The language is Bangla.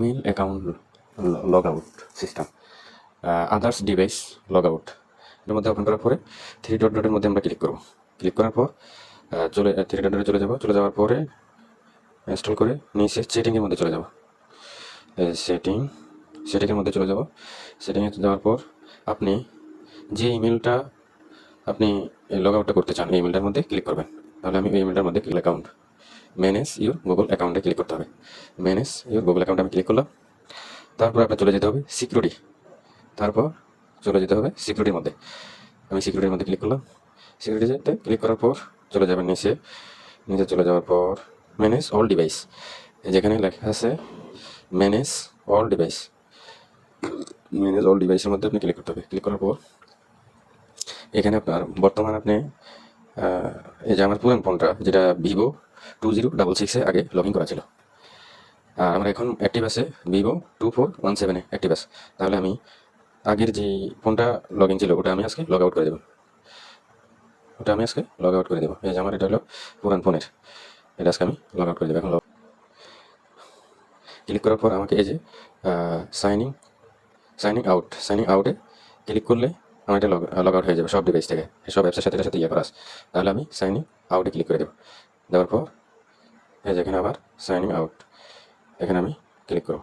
Mail account log out system, others device log out, এর মধ্যে ওপেন করার পরে থ্রি ডটের মধ্যে আমরা ক্লিক করব। ক্লিক করার পর থ্রি ডটে চলে যাব। চলে যাওয়ার পরে ইনস্টল করে নিচে সেটিংয়ের মধ্যে চলে যাব। সেটিংয়ের মধ্যে চলে যাব। সেটিংয়ে যাওয়ার পর আপনি যে ইমেলটা আপনি লগ আউটটা করতে চান এই ইমেলটার মধ্যে ক্লিক করবেন। তাহলে আমি এই ইমেলটার মধ্যে অ্যাকাউন্ট ম্যানেজ ইউর গুগল অ্যাকাউন্টে ক্লিক করতে হবে। ম্যানেজ ইউর গুগল অ্যাকাউন্টে আমি ক্লিক করলাম। তারপর আপনার চলে যেতে হবে সিকিউরিটি। তারপর চলে যেতে হবে সিকিউরিটির মধ্যে। আমি সিকিউরিটির মধ্যে ক্লিক করলাম। সিকিউরিটিতে ক্লিক করার পর চলে যাবেন নিচে। নিচে চলে যাওয়ার পর ম্যানেজ অল ডিভাইস, যেখানে লেখা আছে manage all device, manage all ডিভাইসের মধ্যে আপনি ক্লিক করতে হবে। ক্লিক করার পর এখানে আপনার বর্তমান আপনি এই যে আমার পুরান ফোনটা যেটা ভিভো 2066 আগে লগ ইন করা ছিল, আর আমার এখন অ্যাক্টিভ আছে ভিভো 2417 অ্যাক্টিভ আছে। তাহলে আমি আগের যে ফোনটা লগ ইন ছিল ওটা আমি আজকে লগ আউট করে দেবো। এই যে আমার এটা হলো পুরান ফোনের, এটা আজকে আমি লগ আউট করে দেবো। এখন ক্লিক করার পর আমাকে এই যে সাইনিং আউটে ক্লিক করলে আমার এটা লগ আউট হয়ে যাবে সব ডিভাইস থেকে, সব অ্যাপসের সাথে সাথে ইয়ে করা আছে। তাহলে আমি সাইনিং আউটে ক্লিক করে দেবো। দেওয়ার পর এই যে এখানে আবার সাইনিং আউট, এখানে আমি ক্লিক করব।